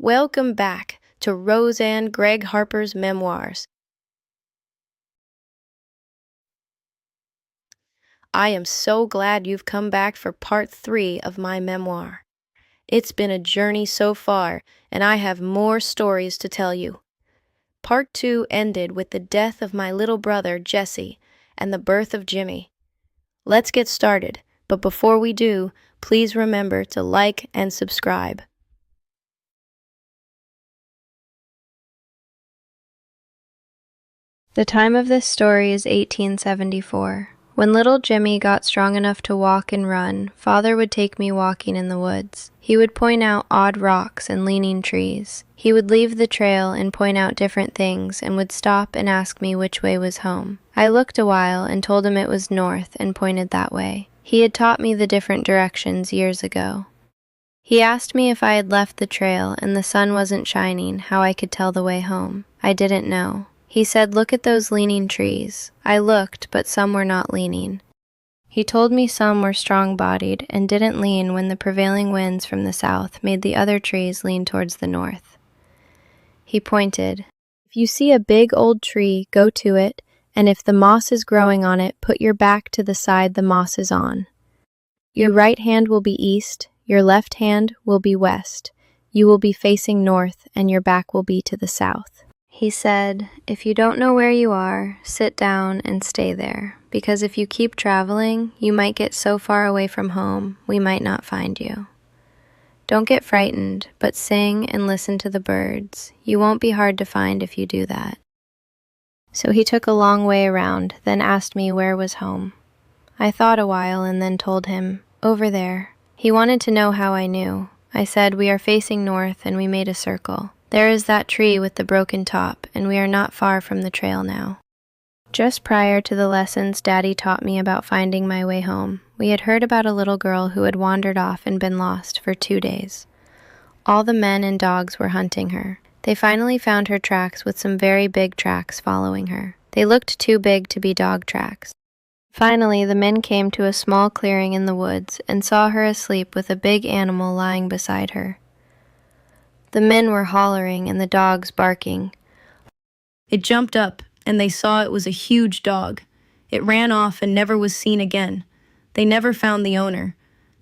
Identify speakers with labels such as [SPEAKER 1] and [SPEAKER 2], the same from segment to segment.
[SPEAKER 1] Welcome back to Roseanne Gregg Harper's Memoirs. I am so glad you've come back for part 3 of my memoir. It's been a journey so far, and I have more stories to tell you. Part 2 ended with the death of my little brother, Jesse, and the birth of Jimmy. Let's get started, but before we do, please remember to like and subscribe. The time of this story is 1874. When little Jimmy got strong enough to walk and run, Father would take me walking in the woods. He would point out odd rocks and leaning trees. He would leave the trail and point out different things and would stop and ask me which way was home. I looked a while and told him it was north and pointed that way. He had taught me the different directions years ago. He asked me if I had left the trail and the sun wasn't shining, how I could tell the way home. I didn't know. He said, "Look at those leaning trees." I looked, but some were not leaning. He told me some were strong-bodied and didn't lean when the prevailing winds from the south made the other trees lean towards the north. He pointed. "If you see a big old tree, go to it, and if the moss is growing on it, put your back to the side the moss is on. Your right hand will be east, your left hand will be west. You will be facing north, and your back will be to the south." He said, "If you don't know where you are, sit down and stay there, because if you keep traveling, you might get so far away from home, we might not find you. Don't get frightened, but sing and listen to the birds. You won't be hard to find if you do that." So he took a long way around, then asked me where was home. I thought a while and then told him, "Over there." He wanted to know how I knew. I said, "We are facing north and we made a circle. There is that tree with the broken top, and we are not far from the trail now." Just prior to the lessons Daddy taught me about finding my way home, we had heard about a little girl who had wandered off and been lost for 2 days. All the men and dogs were hunting her. They finally found her tracks with some very big tracks following her. They looked too big to be dog tracks. Finally, the men came to a small clearing in the woods and saw her asleep with a big animal lying beside her. The men were hollering and the dogs barking. It jumped up, and they saw it was a huge dog. It ran off and never was seen again. They never found the owner.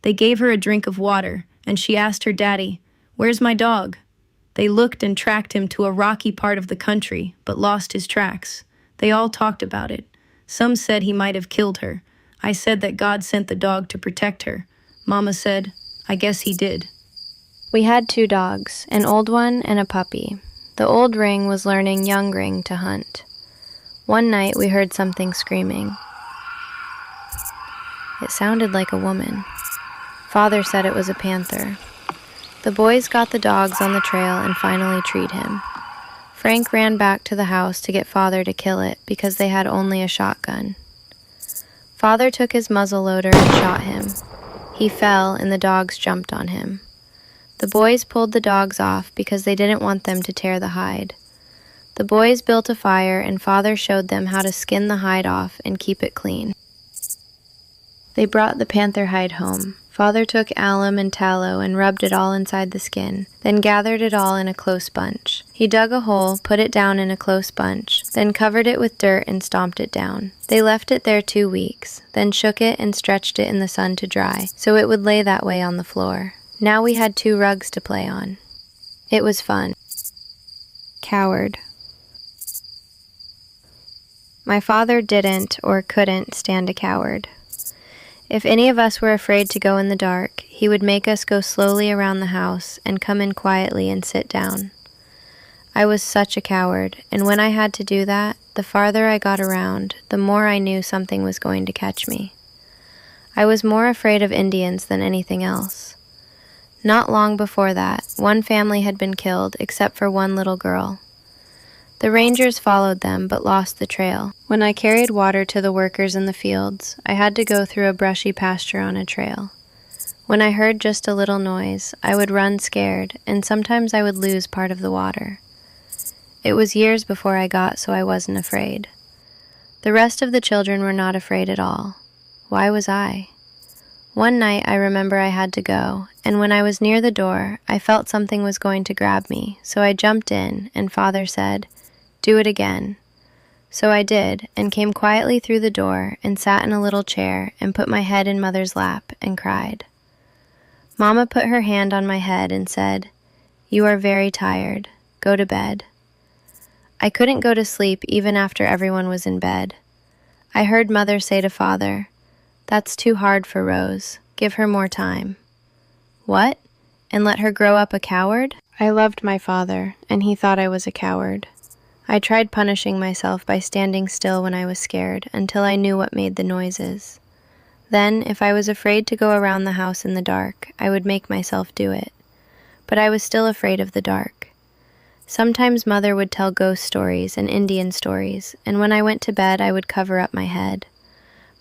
[SPEAKER 1] They gave her a drink of water, and she asked her daddy, "Where's my dog?" They looked and tracked him to a rocky part of the country, but lost his tracks. They all talked about it. Some said he might have killed her. I said that God sent the dog to protect her. Mama said, "I guess he did." We had 2 dogs, an old one and a puppy. The old Ring was learning young Ring to hunt. One night we heard something screaming. It sounded like a woman. Father said it was a panther. The boys got the dogs on the trail and finally treed him. Frank ran back to the house to get Father to kill it because they had only a shotgun. Father took his muzzleloader and shot him. He fell and the dogs jumped on him. The boys pulled the dogs off because they didn't want them to tear the hide. The boys built a fire and Father showed them how to skin the hide off and keep it clean. They brought the panther hide home. Father took alum and tallow and rubbed it all inside the skin, then gathered it all in a close bunch. He dug a hole, put it down in a close bunch, then covered it with dirt and stomped it down. They left it there 2 weeks, then shook it and stretched it in the sun to dry, so it would lay that way on the floor. Now we had 2 rugs to play on. It was fun. Coward. My father didn't or couldn't stand a coward. If any of us were afraid to go in the dark, he would make us go slowly around the house and come in quietly and sit down. I was such a coward, and when I had to do that, the farther I got around, the more I knew something was going to catch me. I was more afraid of Indians than anything else. Not long before that, one family had been killed except for one little girl. The rangers followed them but lost the trail. When I carried water to the workers in the fields, I had to go through a brushy pasture on a trail. When I heard just a little noise, I would run scared, and sometimes I would lose part of the water. It was years before I got so I wasn't afraid. The rest of the children were not afraid at all. Why was I? One night I remember I had to go, and when I was near the door, I felt something was going to grab me, so I jumped in, and Father said, "Do it again." So I did, and came quietly through the door and sat in a little chair and put my head in Mother's lap and cried. Mama put her hand on my head and said, "You are very tired. Go to bed." I couldn't go to sleep even after everyone was in bed. I heard Mother say to Father, "That's too hard for Rose. Give her more time." What? And let her grow up a coward? I loved my father, and he thought I was a coward. I tried punishing myself by standing still when I was scared until I knew what made the noises. Then, if I was afraid to go around the house in the dark, I would make myself do it. But I was still afraid of the dark. Sometimes Mother would tell ghost stories and Indian stories, and when I went to bed I would cover up my head.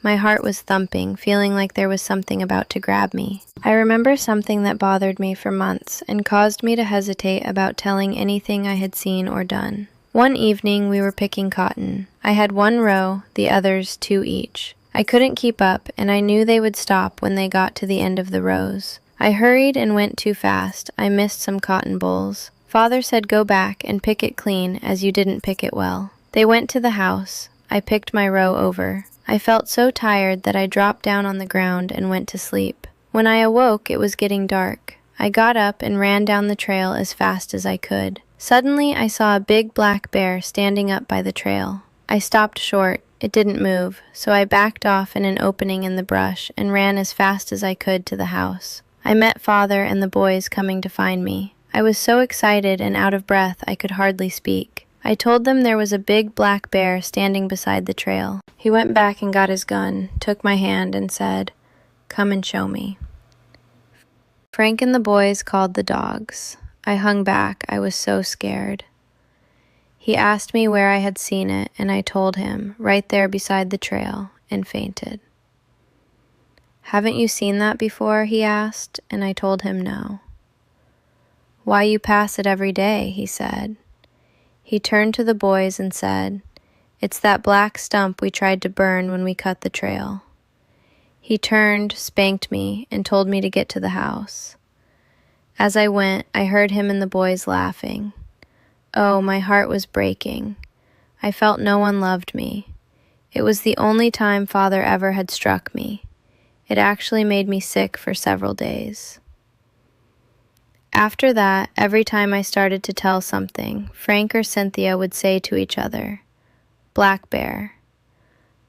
[SPEAKER 1] My heart was thumping, feeling like there was something about to grab me. I remember something that bothered me for months and caused me to hesitate about telling anything I had seen or done. One evening we were picking cotton. I had 1 row, the others 2 each. I couldn't keep up, and I knew they would stop when they got to the end of the rows. I hurried and went too fast. I missed some cotton bolls. Father said go back and pick it clean as you didn't pick it well. They went to the house. I picked my row over. I felt so tired that I dropped down on the ground and went to sleep. When I awoke, it was getting dark. I got up and ran down the trail as fast as I could. Suddenly, I saw a big black bear standing up by the trail. I stopped short. It didn't move, so I backed off in an opening in the brush and ran as fast as I could to the house. I met Father and the boys coming to find me. I was so excited and out of breath I could hardly speak. I told them there was a big black bear standing beside the trail. He went back and got his gun, took my hand, and said, "Come and show me." Frank and the boys called the dogs. I hung back. I was so scared. He asked me where I had seen it, and I told him, right there beside the trail, and fainted. "Haven't you seen that before?" he asked, and I told him no. "Why, you pass it every day," he said. He turned to the boys and said, "It's that black stump we tried to burn when we cut the trail." He turned, spanked me, and told me to get to the house. As I went, I heard him and the boys laughing. Oh, my heart was breaking. I felt no one loved me. It was the only time Father ever had struck me. It actually made me sick for several days. After that, every time I started to tell something, Frank or Cynthia would say to each other, "Black bear."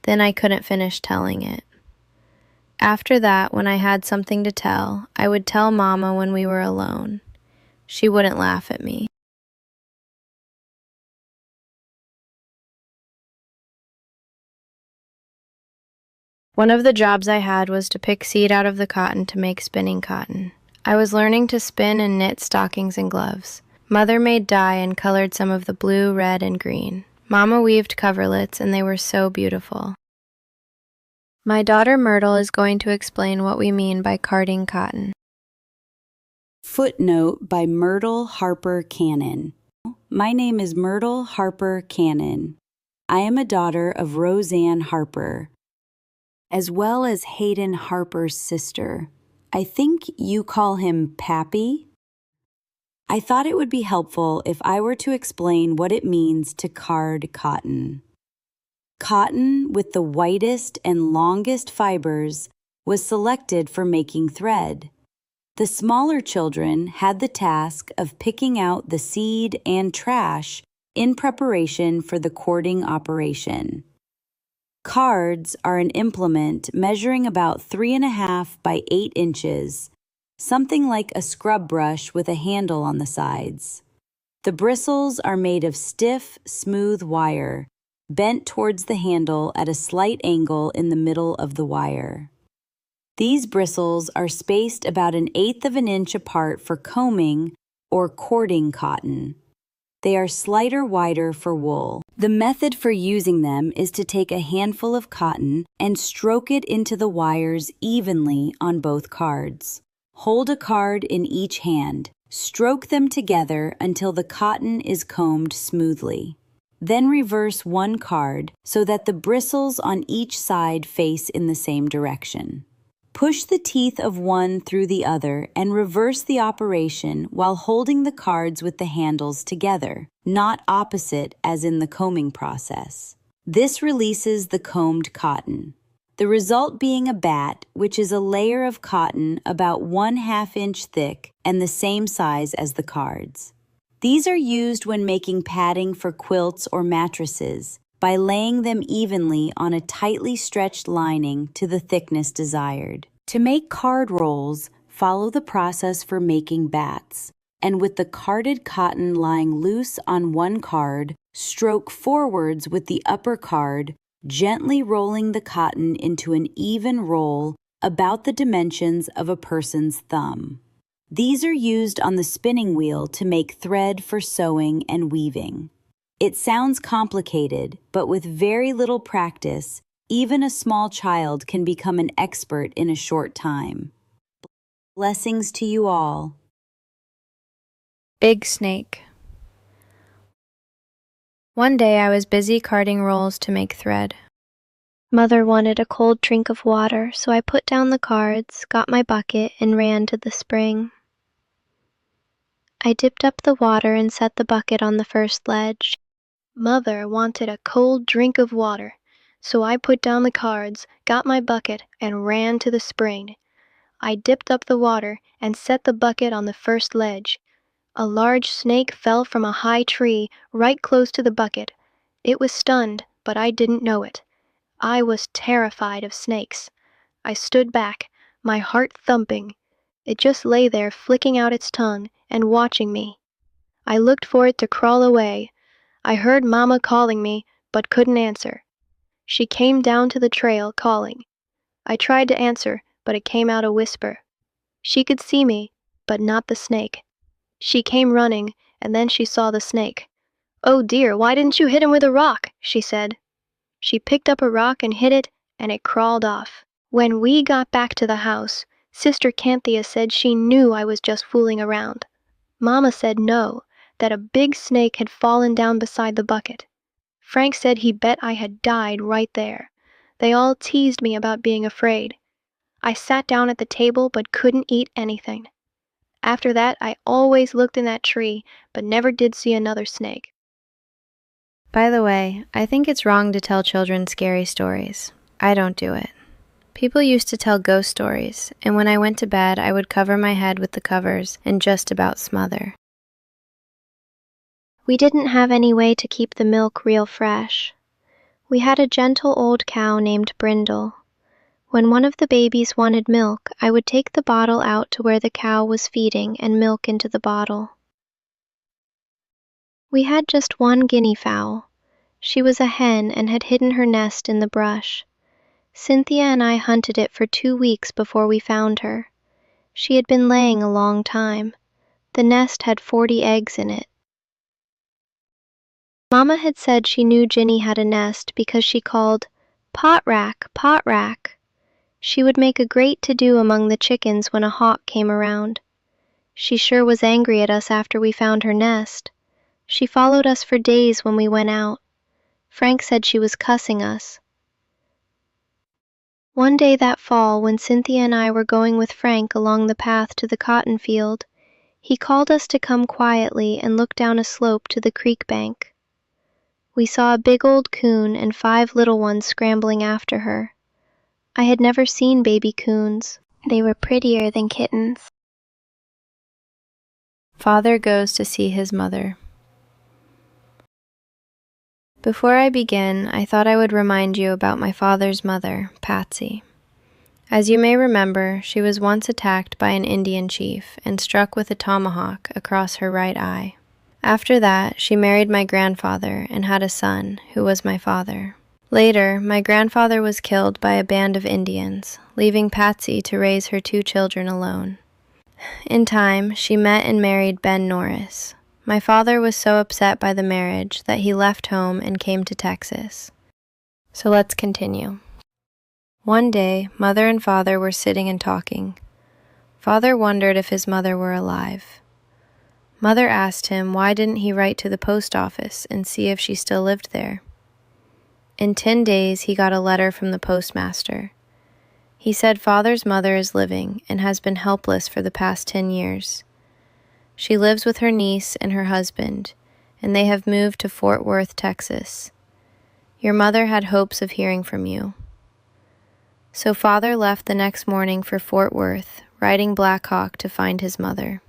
[SPEAKER 1] Then I couldn't finish telling it. After that, when I had something to tell, I would tell Mama when we were alone. She wouldn't laugh at me. One of the jobs I had was to pick seed out of the cotton to make spinning cotton. I was learning to spin and knit stockings and gloves. Mother made dye and colored some of the blue, red, and green. Mama weaved coverlets, and they were so beautiful. My daughter Myrtle is going to explain what we mean by carding cotton.
[SPEAKER 2] Footnote by Myrtle Harper Cannon. My name is Myrtle Harper Cannon. I am a daughter of Roseanne Harper, as well as Hayden Harper's sister. I think you call him Pappy? I thought it would be helpful if I were to explain what it means to card cotton. Cotton with the whitest and longest fibers was selected for making thread. The smaller children had the task of picking out the seed and trash in preparation for the cording operation. Cards are an implement measuring about 3.5 by 8 inches, something like a scrub brush with a handle on the sides. The bristles are made of stiff, smooth wire, bent towards the handle at a slight angle in the middle of the wire. These bristles are spaced about 1/8 of an inch apart for combing or cording cotton. They are slighter wider for wool. The method for using them is to take a handful of cotton and stroke it into the wires evenly on both cards. Hold a card in each hand. Stroke them together until the cotton is combed smoothly. Then reverse one card so that the bristles on each side face in the same direction. Push the teeth of one through the other and reverse the operation while holding the cards with the handles together, not opposite as in the combing process. This releases the combed cotton. The result being a bat, which is a layer of cotton about 1/2 inch thick and the same size as the cards. These are used when making padding for quilts or mattresses by laying them evenly on a tightly stretched lining to the thickness desired. To make card rolls, follow the process for making bats, and with the carded cotton lying loose on one card, stroke forwards with the upper card, gently rolling the cotton into an even roll about the dimensions of a person's thumb. These are used on the spinning wheel to make thread for sewing and weaving. It sounds complicated, but with very little practice, even a small child can become an expert in a short time. Blessings to you all.
[SPEAKER 1] Big snake. One day I was busy carding rolls to make thread. Mother wanted a cold drink of water, so I put down the cards, got my bucket, and ran to the spring. I dipped up the water and set the bucket on the first ledge. Mother wanted a cold drink of water, so I put down the cards, got my bucket, and ran to the spring. I dipped up the water and set the bucket on the first ledge. A large snake fell from a high tree right close to the bucket. It was stunned, but I didn't know it. I was terrified of snakes. I stood back, my heart thumping. It just lay there flicking out its tongue and watching me. I looked for it to crawl away. I heard Mama calling me, but couldn't answer. She came down to the trail calling. I tried to answer, but it came out a whisper. She could see me, but not the snake. She came running, and then she saw the snake. "Oh dear, why didn't you hit him with a rock?" she said. She picked up a rock and hit it, and it crawled off. When we got back to the house, Sister Canthea said she knew I was just fooling around. Mama said no, that a big snake had fallen down beside the bucket. Frank said he bet I had died right there. They all teased me about being afraid. I sat down at the table but couldn't eat anything. After that, I always looked in that tree, but never did see another snake. By the way, I think it's wrong to tell children scary stories. I don't do it. People used to tell ghost stories, and when I went to bed, I would cover my head with the covers and just about smother. We didn't have any way to keep the milk real fresh. We had a gentle old cow named Brindle. When one of the babies wanted milk, I would take the bottle out to where the cow was feeding and milk into the bottle. We had just one guinea fowl. She was a hen and had hidden her nest in the brush. Cynthia and I hunted it for 2 weeks before we found her. She had been laying a long time. The nest had 40 eggs in it. Mama had said she knew Ginny had a nest because she called, "Pot rack, pot rack." She would make a great to-do among the chickens when a hawk came around. She sure was angry at us after we found her nest. She followed us for days when we went out. Frank said she was cussing us. One day that fall, when Cynthia and I were going with Frank along the path to the cotton field, he called us to come quietly and look down a slope to the creek bank. We saw a big old coon and 5 little ones scrambling after her. I had never seen baby coons. They were prettier than kittens. Father goes to see his mother. Before I begin, I thought I would remind you about my father's mother, Patsy. As you may remember, she was once attacked by an Indian chief and struck with a tomahawk across her right eye. After that, she married my grandfather and had a son, who was my father. Later, my grandfather was killed by a band of Indians, leaving Patsy to raise her 2 children alone. In time, she met and married Ben Norris. My father was so upset by the marriage that he left home and came to Texas. So let's continue. One day, Mother and Father were sitting and talking. Father wondered if his mother were alive. Mother asked him why didn't he write to the post office and see if she still lived there. In 10 days, he got a letter from the postmaster. He said Father's mother is living and has been helpless for the past 10 years. She lives with her niece and her husband, and they have moved to Fort Worth, Texas. Your mother had hopes of hearing from you. So Father left the next morning for Fort Worth, riding Black Hawk to find his mother.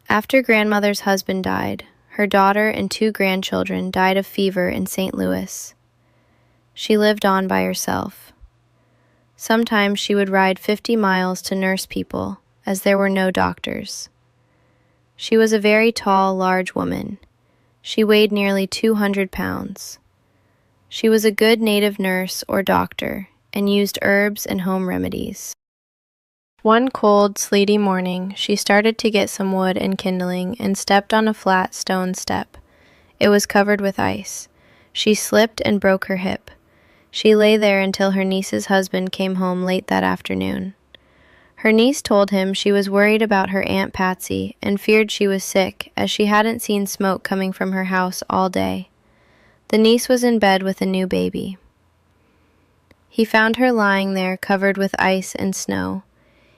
[SPEAKER 1] After grandmother's husband died, her daughter and 2 grandchildren died of fever in St. Louis. She lived on by herself. Sometimes she would ride 50 miles to nurse people, as there were no doctors. She was a very tall, large woman. She weighed nearly 200 pounds. She was a good native nurse or doctor and used herbs and home remedies. One cold, sleety morning, she started to get some wood and kindling and stepped on a flat stone step. It was covered with ice. She slipped and broke her hip. She lay there until her niece's husband came home late that afternoon. Her niece told him she was worried about her Aunt Patsy and feared she was sick, as she hadn't seen smoke coming from her house all day. The niece was in bed with a new baby. He found her lying there covered with ice and snow.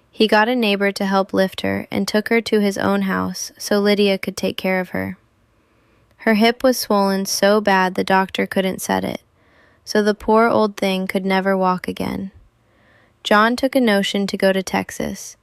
[SPEAKER 1] He got a neighbor to help lift her and took her to his own house so Lydia could take care of her. Her hip was swollen so bad the doctor couldn't set it, so the poor old thing could never walk again. John took a notion to go to Texas.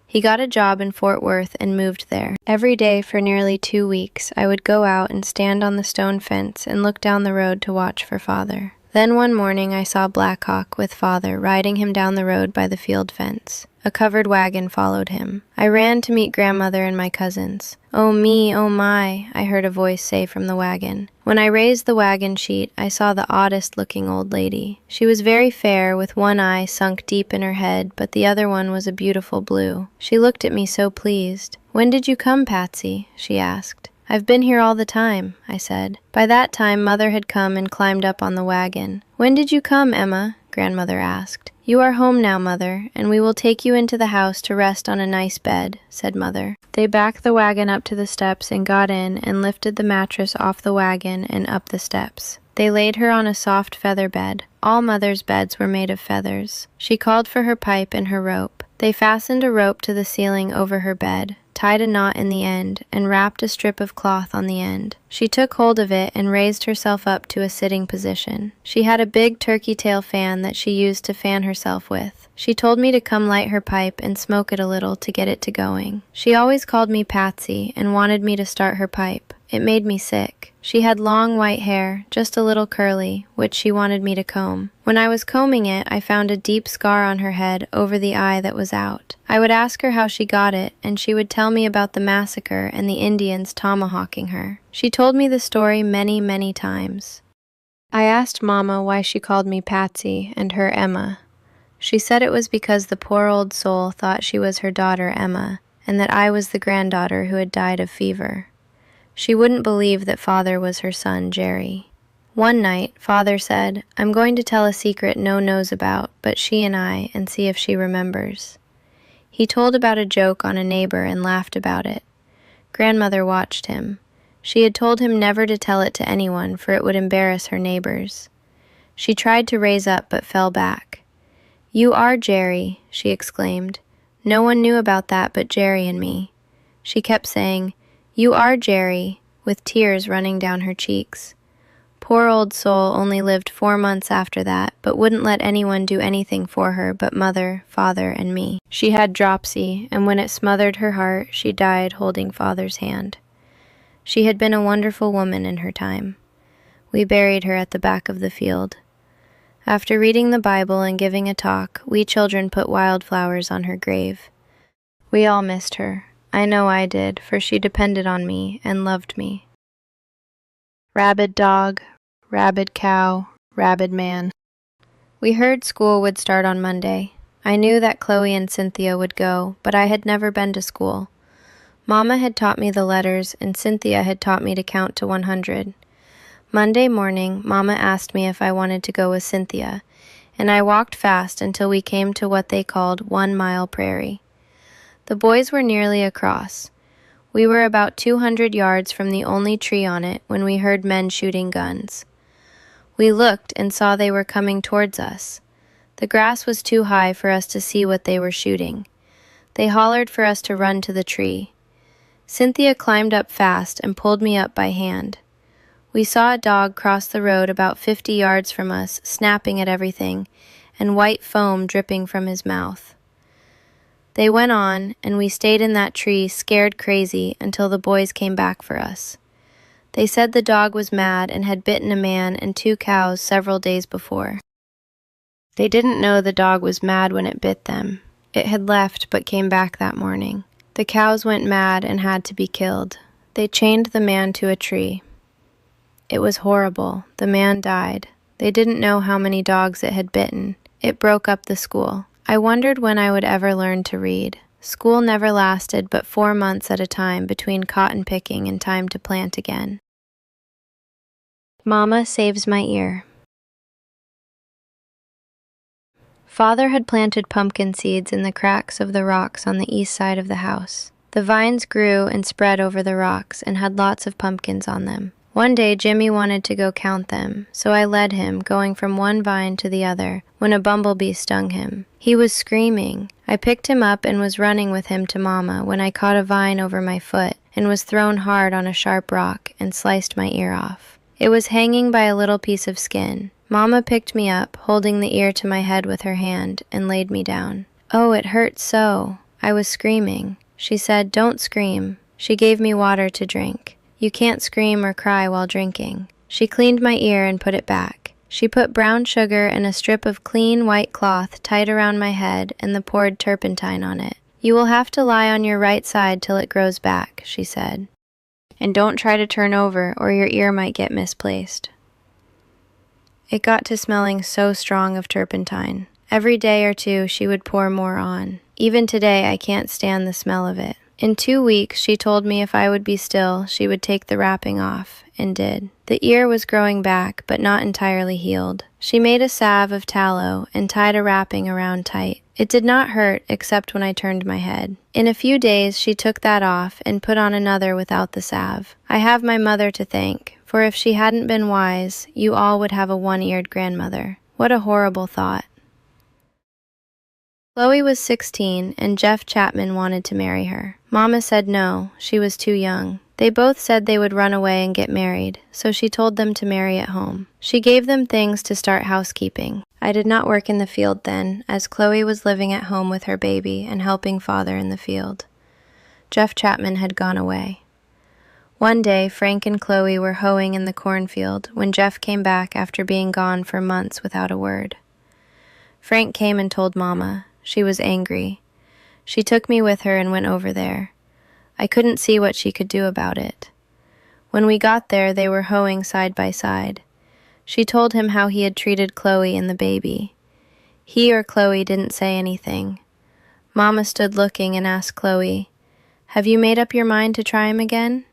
[SPEAKER 1] He got a job in Fort Worth and moved there. Every day for nearly 2 weeks, I would go out and stand on the stone fence and look down the road to watch for Father. Then one morning I saw Black Hawk with Father riding him down the road by the field fence. A covered wagon followed him. I ran to meet grandmother and my cousins. "Oh me, oh my," I heard a voice say from the wagon. When I raised the wagon sheet, I saw the oddest-looking old lady. She was very fair, with one eye sunk deep in her head, but the other one was a beautiful blue. She looked at me so pleased. "When did you come, Patsy?" she asked. "I've been here all the time," I said. By that time, Mother had come and climbed up on the wagon. "When did you come, Emma?" grandmother asked. "You are home now, Mother, and we will take you into the house to rest on a nice bed," said Mother. They backed the wagon up to the steps and got in and lifted the mattress off the wagon and up the steps. They laid her on a soft feather bed. All Mother's beds were made of feathers. She called for her pipe and her rope. They fastened a rope to the ceiling over her bed, tied a knot in the end, and wrapped a strip of cloth on the end. She took hold of it and raised herself up to a sitting position. She had a big turkey tail fan that she used to fan herself with. She told me to come light her pipe and smoke it a little to get it to going. She always called me Patsy and wanted me to start her pipe. It made me sick. She had long white hair, just a little curly, which she wanted me to comb. When I was combing it, I found a deep scar on her head over the eye that was out. I would ask her how she got it, and she would tell me about the massacre and the Indians tomahawking her. She told me the story many, many times. I asked Mama why she called me Patsy and her Emma. She said it was because the poor old soul thought she was her daughter Emma, and that I was the granddaughter who had died of fever. She wouldn't believe that Father was her son, Jerry. One night, Father said, "I'm going to tell a secret no knows about, but she and I, and see if she remembers." He told about a joke on a neighbor and laughed about it. Grandmother watched him. She had told him never to tell it to anyone, for it would embarrass her neighbors. She tried to raise up, but fell back. "You are Jerry," she exclaimed. "No one knew about that but Jerry and me." She kept saying, "You are Jerry," with tears running down her cheeks. Poor old soul only lived 4 months after that, but wouldn't let anyone do anything for her but Mother, Father, and me. She had dropsy, and when it smothered her heart, she died holding Father's hand. She had been a wonderful woman in her time. We buried her at the back of the field. After reading the Bible and giving a talk, we children put wildflowers on her grave. We all missed her. I know I did, for she depended on me and loved me. Rabid dog, rabid cow, rabid man. We heard school would start on Monday. I knew that Chloe and Cynthia would go, but I had never been to school. Mama had taught me the letters, and Cynthia had taught me to count to 100. Monday morning, Mama asked me if I wanted to go with Cynthia, and I walked fast until we came to what they called 1 Mile Prairie. The boys were nearly across. We were about 200 yards from the only tree on it when we heard men shooting guns. We looked and saw they were coming towards us. The grass was too high for us to see what they were shooting. They hollered for us to run to the tree. Cynthia climbed up fast and pulled me up by hand. We saw a dog cross the road about 50 yards from us, snapping at everything, and white foam dripping from his mouth. They went on, and we stayed in that tree, scared crazy, until the boys came back for us. They said the dog was mad and had bitten a man and 2 cows several days before. They didn't know the dog was mad when it bit them. It had left but came back that morning. The cows went mad and had to be killed. They chained the man to a tree. It was horrible. The man died. They didn't know how many dogs it had bitten. It broke up the school. I wondered when I would ever learn to read. School never lasted but 4 months at a time between cotton picking and time to plant again. Mama saves my ear. Father had planted pumpkin seeds in the cracks of the rocks on the east side of the house. The vines grew and spread over the rocks and had lots of pumpkins on them. One day Jimmy wanted to go count them, so I led him, going from one vine to the other, when a bumblebee stung him. He was screaming. I picked him up and was running with him to Mama when I caught a vine over my foot and was thrown hard on a sharp rock and sliced my ear off. It was hanging by a little piece of skin. Mama picked me up, holding the ear to my head with her hand, and laid me down. Oh, it hurt so. I was screaming. She said, "Don't scream." She gave me water to drink. You can't scream or cry while drinking. She cleaned my ear and put it back. She put brown sugar and a strip of clean white cloth tight around my head and the poured turpentine on it. You will have to lie on your right side till it grows back, she said. And don't try to turn over or your ear might get misplaced. It got to smelling so strong of turpentine. Every day or two she would pour more on. Even today I can't stand the smell of it. In 2 weeks she told me if I would be still, she would take the wrapping off, and did. The ear was growing back, but not entirely healed. She made a salve of tallow and tied a wrapping around tight. It did not hurt except when I turned my head. In a few days she took that off and put on another without the salve. I have my mother to thank, for if she hadn't been wise, you all would have a one-eared grandmother. What a horrible thought. Chloe was 16, and Jeff Chapman wanted to marry her. Mama said no, she was too young. They both said they would run away and get married, so she told them to marry at home. She gave them things to start housekeeping. I did not work in the field then, as Chloe was living at home with her baby and helping father in the field. Jeff Chapman had gone away. One day, Frank and Chloe were hoeing in the cornfield when Jeff came back after being gone for months without a word. Frank came and told Mama. She was angry. She took me with her and went over there. I couldn't see what she could do about it. When we got there, they were hoeing side by side. She told him how he had treated Chloe and the baby. He or Chloe didn't say anything. Mama stood looking and asked Chloe, "Have you made up your mind to try him again?"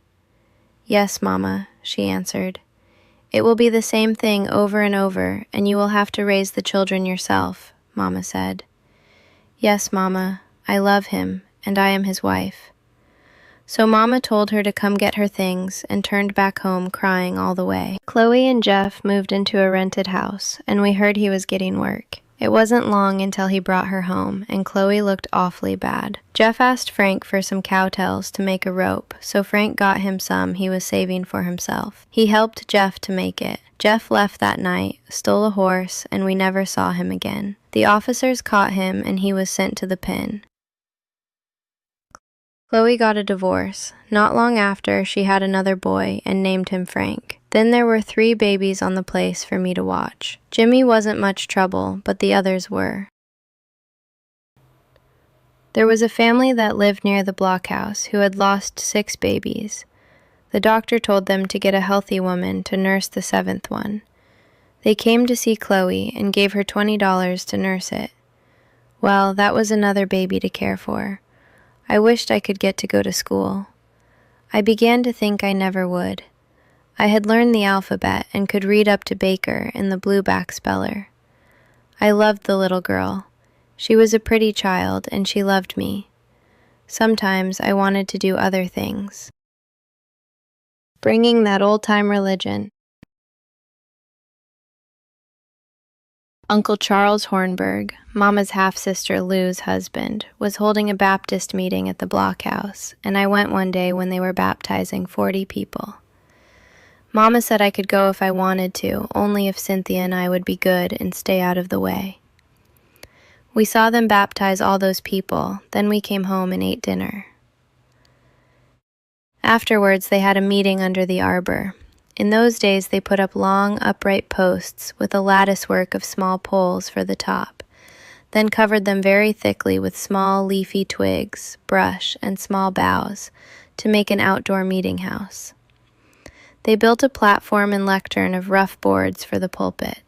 [SPEAKER 1] "Yes, Mama," she answered. "It will be the same thing over and over, and you will have to raise the children yourself," Mama said. "Yes, Mama, I love him, and I am his wife." So Mama told her to come get her things and turned back home crying all the way. Chloe and Jeff moved into a rented house, and we heard he was getting work. It wasn't long until he brought her home, and Chloe looked awfully bad. Jeff asked Frank for some cowtails to make a rope, so Frank got him some he was saving for himself. He helped Jeff to make it. Jeff left that night, stole a horse, and we never saw him again. The officers caught him, and he was sent to the pen. Chloe got a divorce. Not long after, she had another boy and named him Frank. Then there were 3 babies on the place for me to watch. Jimmy wasn't much trouble, but the others were. There was a family that lived near the blockhouse who had lost 6 babies. The doctor told them to get a healthy woman to nurse the 7th one. They came to see Chloe and gave her $20 to nurse it. Well, that was another baby to care for. I wished I could get to go to school. I began to think I never would. I had learned the alphabet and could read up to Baker in the blueback speller. I loved the little girl. She was a pretty child, and she loved me. Sometimes I wanted to do other things. Bringing that old-time religion. Uncle Charles Hornberg, Mama's half-sister Lou's husband, was holding a Baptist meeting at the blockhouse, and I went one day when they were baptizing 40 people. Mama said I could go if I wanted to, only if Cynthia and I would be good and stay out of the way. We saw them baptize all those people, then we came home and ate dinner. Afterwards, they had a meeting under the arbor. In those days, they put up long, upright posts with a latticework of small poles for the top, then covered them very thickly with small, leafy twigs, brush, and small boughs to make an outdoor meeting house. They built a platform and lectern of rough boards for the pulpit.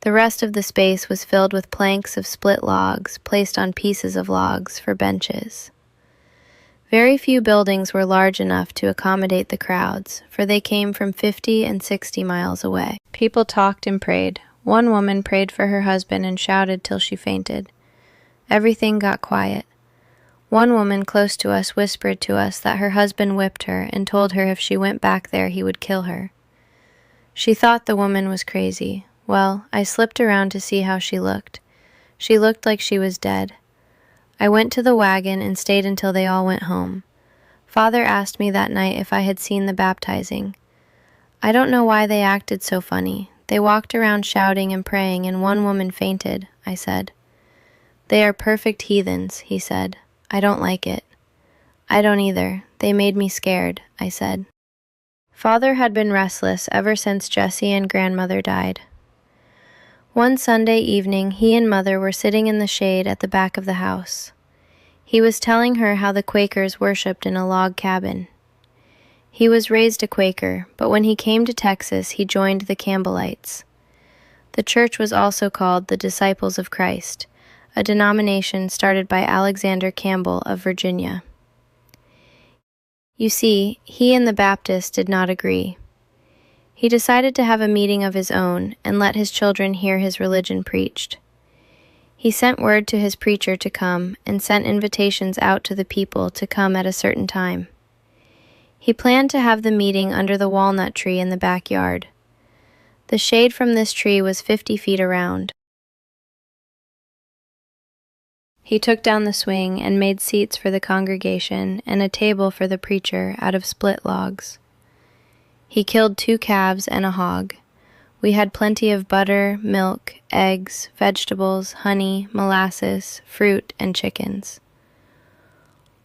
[SPEAKER 1] The rest of the space was filled with planks of split logs placed on pieces of logs for benches. Very few buildings were large enough to accommodate the crowds, for they came from 50 and 60 miles away. People talked and prayed. One woman prayed for her husband and shouted till she fainted. Everything got quiet. One woman close to us whispered to us that her husband whipped her and told her if she went back there he would kill her. She thought the woman was crazy. Well, I slipped around to see how she looked. She looked like she was dead. I went to the wagon and stayed until they all went home. Father asked me that night if I had seen the baptizing. I don't know why they acted so funny. They walked around shouting and praying, and one woman fainted, I said. They are perfect heathens, he said. I don't like it. I don't either. They made me scared, I said. Father had been restless ever since Jessie and grandmother died. One Sunday evening, he and Mother were sitting in the shade at the back of the house. He was telling her how the Quakers worshipped in a log cabin. He was raised a Quaker, but when he came to Texas, he joined the Campbellites. The church was also called the Disciples of Christ, a denomination started by Alexander Campbell of Virginia. You see, he and the Baptists did not agree. He decided to have a meeting of his own and let his children hear his religion preached. He sent word to his preacher to come and sent invitations out to the people to come at a certain time. He planned to have the meeting under the walnut tree in the backyard. The shade from this tree was 50 feet around. He took down the swing and made seats for the congregation and a table for the preacher out of split logs. He killed 2 calves and a hog. We had plenty of butter, milk, eggs, vegetables, honey, molasses, fruit, and chickens.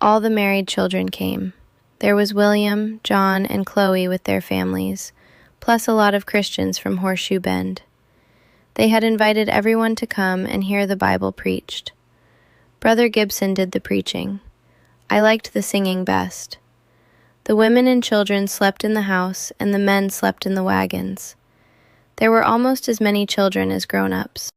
[SPEAKER 1] All the married children came. There was William, John, and Chloe with their families, plus a lot of Christians from Horseshoe Bend. They had invited everyone to come and hear the Bible preached. Brother Gibson did the preaching. I liked the singing best. The women and children slept in the house, and the men slept in the wagons. There were almost as many children as grown-ups.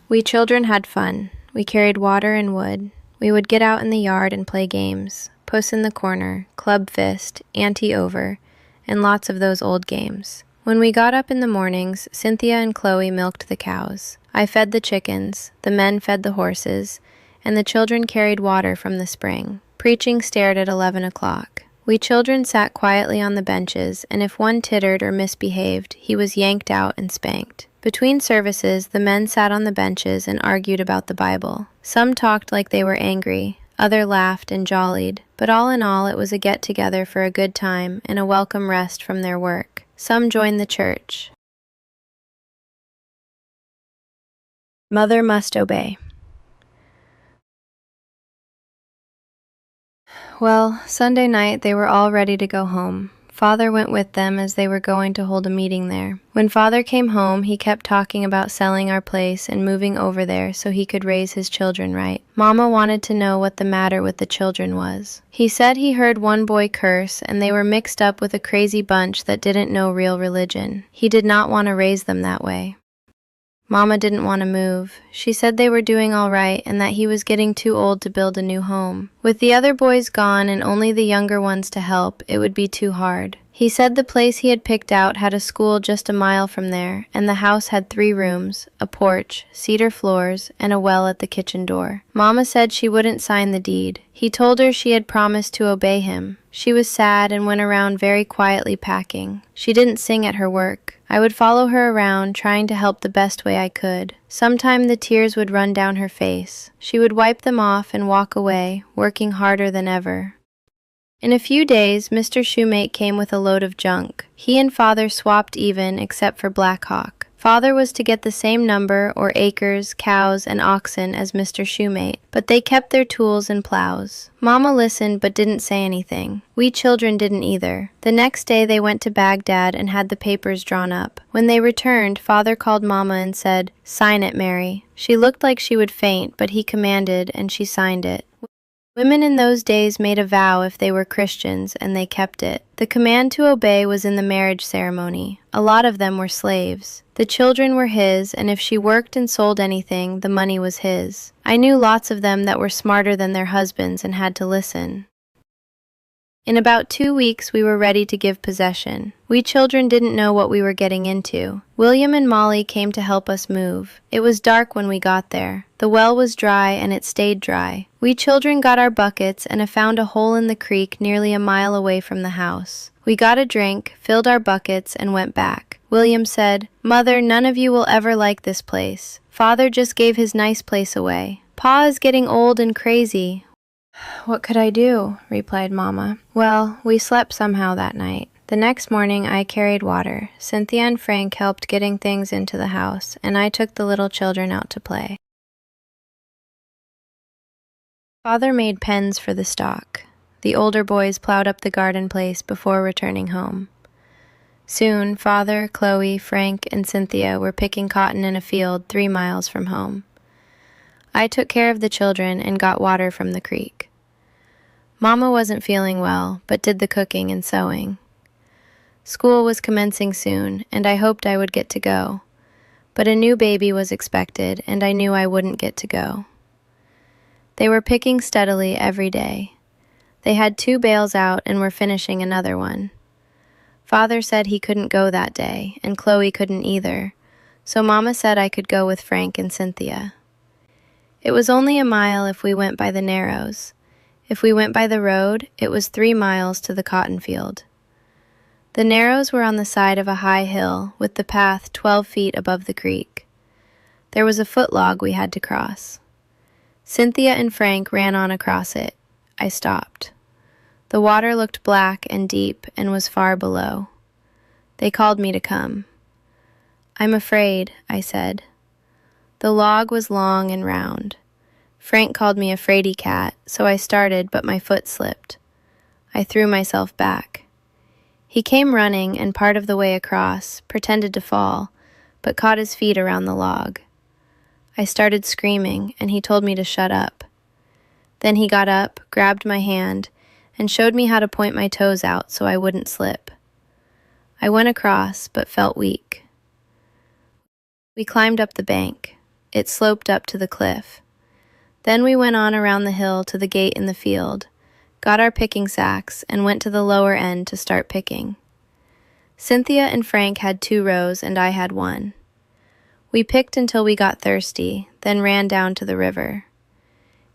[SPEAKER 1] We children had fun. We carried water and wood. We would get out in the yard and play games, Puss in the Corner, Club Fist, Ante Over, and lots of those old games. When we got up in the mornings, Cynthia and Chloe milked the cows. I fed the chickens, the men fed the horses, and the children carried water from the spring. Preaching started at 11 o'clock. We children sat quietly on the benches, and if one tittered or misbehaved, he was yanked out and spanked. Between services, the men sat on the benches and argued about the Bible. Some talked like they were angry, others laughed and jollied, but all in all it was a get-together for a good time and a welcome rest from their work. Some joined the church. Mother must obey. Well, Sunday night they were all ready to go home. Father went with them as they were going to hold a meeting there. When Father came home, he kept talking about selling our place and moving over there so he could raise his children right. Mama wanted to know what the matter with the children was. He said he heard one boy curse and they were mixed up with a crazy bunch that didn't know real religion. He did not want to raise them that way. Mama didn't want to move. She said they were doing all right and that he was getting too old to build a new home. With the other boys gone and only the younger ones to help, it would be too hard. He said the place he had picked out had a school just a mile from there, and the house had 3 rooms, a porch, cedar floors, and a well at the kitchen door. Mama said she wouldn't sign the deed. He told her she had promised to obey him. She was sad and went around very quietly packing. She didn't sing at her work. I would follow her around, trying to help the best way I could. Sometime the tears would run down her face. She would wipe them off and walk away, working harder than ever. In a few days, Mr. Shoemate came with a load of junk. He and Father swapped even except for Black Hawk. Father was to get the same number or acres, cows, and oxen as Mr. Shoemate, but they kept their tools and plows. Mama listened but didn't say anything. We children didn't either. The next day they went to Baghdad and had the papers drawn up. When they returned, Father called Mama and said, "Sign it, Mary." She looked like she would faint, but he commanded, and she signed it. Women in those days made a vow if they were Christians, and they kept it. The command to obey was in the marriage ceremony. A lot of them were slaves. The children were his, and if she worked and sold anything, the money was his. I knew lots of them that were smarter than their husbands and had to listen. In about 2 weeks, we were ready to give possession. We children didn't know what we were getting into. William and Molly came to help us move. It was dark when we got there. The well was dry, and it stayed dry. We children got our buckets and found a hole in the creek nearly a mile away from the house. We got a drink, filled our buckets, and went back. William said, "Mother, none of you will ever like this place. Father just gave his nice place away. Pa is getting old and crazy." "What could I do?" replied Mama. "Well, we slept somehow that night. The next morning I carried water. Cynthia and Frank helped getting things into the house, and I took the little children out to play. Father made pens for the stock. The older boys plowed up the garden place before returning home. Soon, Father, Chloe, Frank, and Cynthia were picking cotton in a field 3 miles from home. I took care of the children and got water from the creek. Mama wasn't feeling well, but did the cooking and sewing. School was commencing soon, and I hoped I would get to go. But a new baby was expected, and I knew I wouldn't get to go. They were picking steadily every day. They had 2 bales out and were finishing another one. Father said he couldn't go that day, and Chloe couldn't either, so Mama said I could go with Frank and Cynthia. It was only a mile if we went by the Narrows. If we went by the road, it was 3 miles to the cotton field. The Narrows were on the side of a high hill, with the path 12 feet above the creek. There was a footlog we had to cross. Cynthia and Frank ran on across it. I stopped. The water looked black and deep and was far below. They called me to come. "I'm afraid," I said. The log was long and round. Frank called me a fraidy cat, so I started, but my foot slipped. I threw myself back. He came running, and part of the way across, pretended to fall, but caught his feet around the log. I started screaming, and he told me to shut up. Then he got up, grabbed my hand, and showed me how to point my toes out so I wouldn't slip. I went across, but felt weak. We climbed up the bank. It sloped up to the cliff. Then we went on around the hill to the gate in the field, got our picking sacks, and went to the lower end to start picking. Cynthia and Frank had 2 rows, and I had 1. We picked until we got thirsty, then ran down to the river.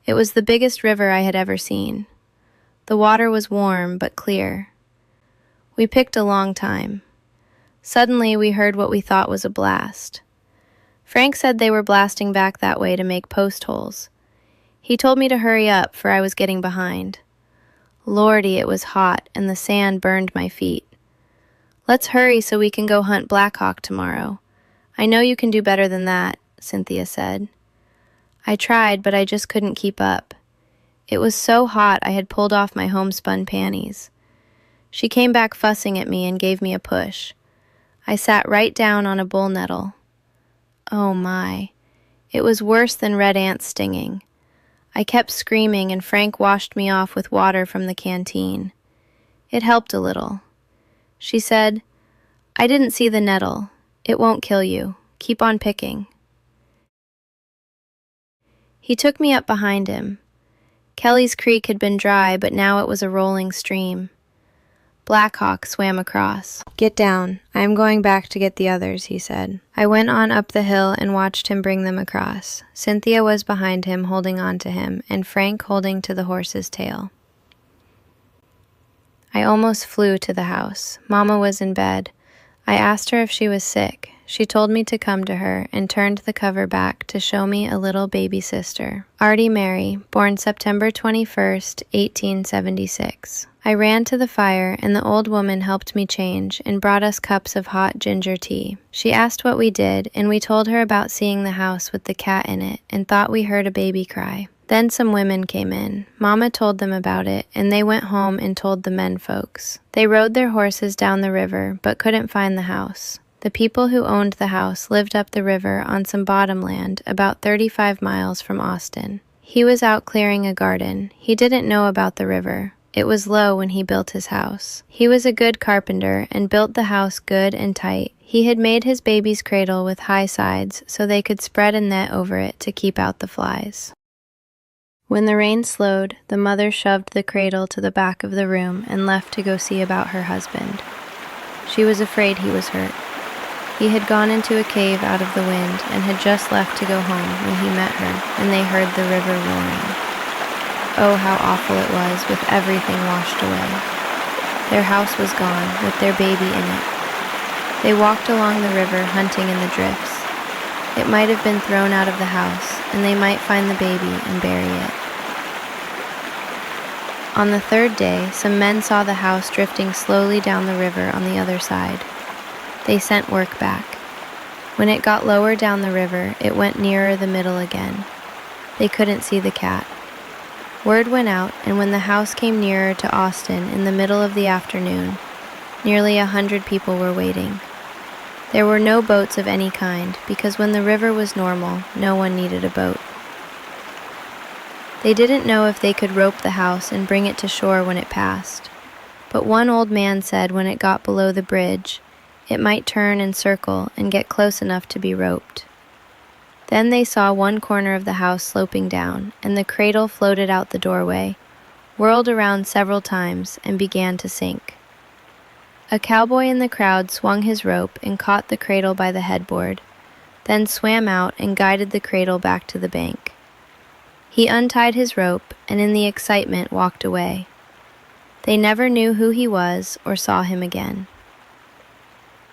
[SPEAKER 1] It was the biggest river I had ever seen. The water was warm but clear. We picked a long time. Suddenly we heard what we thought was a blast. Frank said they were blasting back that way to make post holes. He told me to hurry up, for I was getting behind. Lordy, it was hot, and the sand burned my feet. "Let's hurry so we can go hunt Black Hawk tomorrow. I know you can do better than that," Cynthia said. I tried, but I just couldn't keep up. It was so hot I had pulled off my homespun panties. She came back fussing at me and gave me a push. I sat right down on a bull nettle. Oh my, it was worse than red ants stinging. I kept screaming, and Frank washed me off with water from the canteen. It helped a little. She said, "I didn't see the nettle. It won't kill you. Keep on picking." He took me up behind him. Kelly's Creek had been dry, but now it was a rolling stream. Black Hawk swam across. "Get down. I am going back to get the others," he said. I went on up the hill and watched him bring them across. Cynthia was behind him, holding on to him, and Frank holding to the horse's tail. I almost flew to the house. Mama was in bed. I asked her if she was sick. She told me to come to her and turned the cover back to show me a little baby sister, Artie Mary, born September 21st, 1876. I ran to the fire, and the old woman helped me change and brought us cups of hot ginger tea. She asked what we did, and we told her about seeing the house with the cat in it and thought we heard a baby cry. Then some women came in. Mama told them about it, and they went home and told the men folks. They rode their horses down the river, but couldn't find the house. The people who owned the house lived up the river on some bottom land about 35 miles from Austin. He was out clearing a garden. He didn't know about the river. It was low when he built his house. He was a good carpenter and built the house good and tight. He had made his baby's cradle with high sides so they could spread a net over it to keep out the flies. When the rain slowed, the mother shoved the cradle to the back of the room and left to go see about her husband. She was afraid he was hurt. He had gone into a cave out of the wind and had just left to go home when he met her, and they heard the river roaring. Oh, how awful it was, with everything washed away. Their house was gone, with their baby in it. They walked along the river, hunting in the drifts. It might have been thrown out of the house, and they might find the baby and bury it. On the third day, some men saw the house drifting slowly down the river on the other side. They sent work back. When it got lower down the river, it went nearer the middle again. They couldn't see the cat. Word went out, and when the house came nearer to Austin in the middle of the afternoon, nearly 100 people were waiting. There were no boats of any kind, because when the river was normal, no one needed a boat. They didn't know if they could rope the house and bring it to shore when it passed, but one old man said when it got below the bridge, it might turn and circle and get close enough to be roped. Then they saw one corner of the house sloping down, and the cradle floated out the doorway, whirled around several times, and began to sink. A cowboy in the crowd swung his rope and caught the cradle by the headboard, then swam out and guided the cradle back to the bank. He untied his rope and in the excitement walked away. They never knew who he was or saw him again.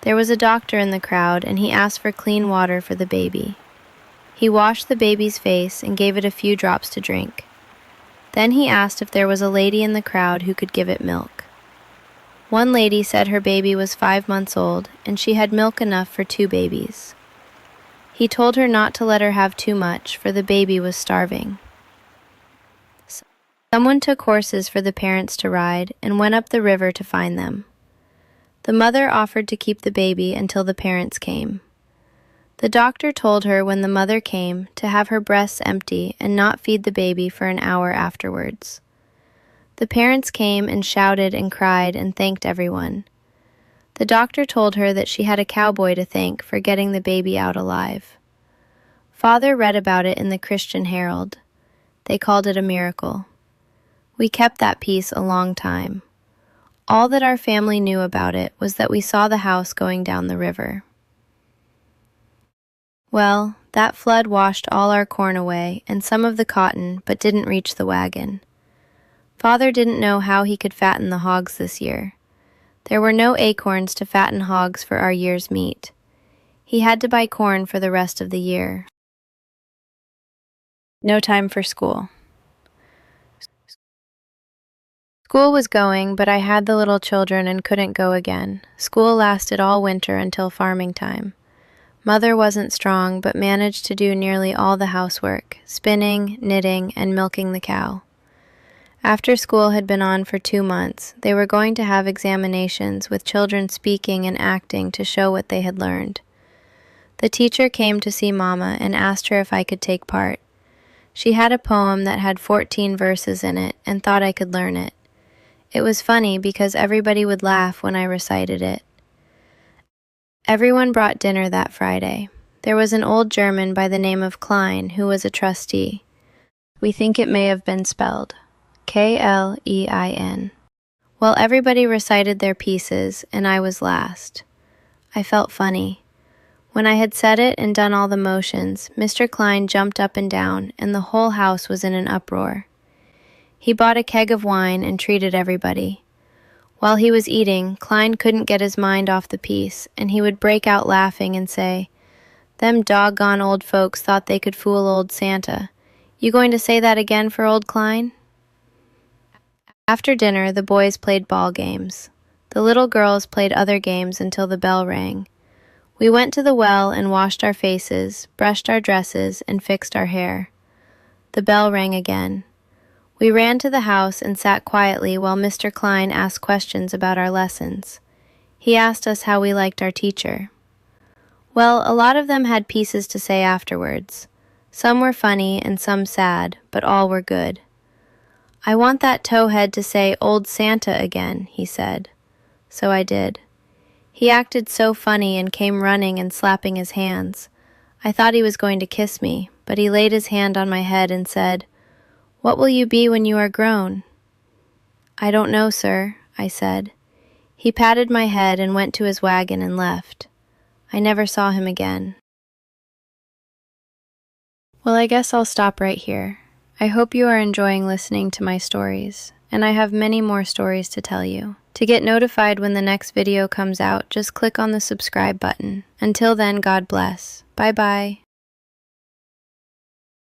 [SPEAKER 1] There was a doctor in the crowd, and he asked for clean water for the baby. He washed the baby's face and gave it a few drops to drink. Then he asked if there was a lady in the crowd who could give it milk. One lady said her baby was 5 months old, and she had milk enough for 2 babies. He told her not to let her have too much, for the baby was starving. Someone took horses for the parents to ride and went up the river to find them. The mother offered to keep the baby until the parents came. The doctor told her when the mother came to have her breasts empty and not feed the baby for an hour afterwards. The parents came and shouted and cried and thanked everyone. The doctor told her that she had a cowboy to thank for getting the baby out alive. Father read about it in the Christian Herald. They called it a miracle. We kept that peace a long time. All that our family knew about it was that we saw the house going down the river. Well, that flood washed all our corn away and some of the cotton, but didn't reach the wagon. Father didn't know how he could fatten the hogs this year. There were no acorns to fatten hogs for our year's meat. He had to buy corn for the rest of the year. No time for school. School was going, but I had the little children and couldn't go again. School lasted all winter until farming time. Mother wasn't strong, but managed to do nearly all the housework, spinning, knitting, and milking the cow. After school had been on for 2 months, they were going to have examinations with children speaking and acting to show what they had learned. The teacher came to see Mama and asked her if I could take part. She had a poem that had 14 verses in it and thought I could learn it. It was funny because everybody would laugh when I recited it. Everyone brought dinner that Friday. There was an old German by the name of Klein who was a trustee. We think it may have been spelled Klein. Well, everybody recited their pieces, and I was last. I felt funny. When I had said it and done all the motions, Mr. Klein jumped up and down, and the whole house was in an uproar. He bought a keg of wine and treated everybody. While he was eating, Klein couldn't get his mind off the piece, and he would break out laughing and say, "Them doggone old folks thought they could fool old Santa. You going to say that again for old Klein?" After dinner, the boys played ball games. The little girls played other games until the bell rang. We went to the well and washed our faces, brushed our dresses, and fixed our hair. The bell rang again. We ran to the house and sat quietly while Mr. Klein asked questions about our lessons. He asked us how we liked our teacher. Well, a lot of them had pieces to say afterwards. Some were funny and some sad, but all were good. "I want that towhead to say 'Old Santa' again," he said. So I did. He acted so funny and came running and slapping his hands. I thought he was going to kiss me, but he laid his hand on my head and said, "What will you be when you are grown?" "I don't know, sir," I said. He patted my head and went to his wagon and left. I never saw him again. Well, I guess I'll stop right here. I hope you are enjoying listening to my stories, and I have many more stories to tell you. To get notified when the next video comes out, just click on the subscribe button. Until then, God bless. Bye-bye.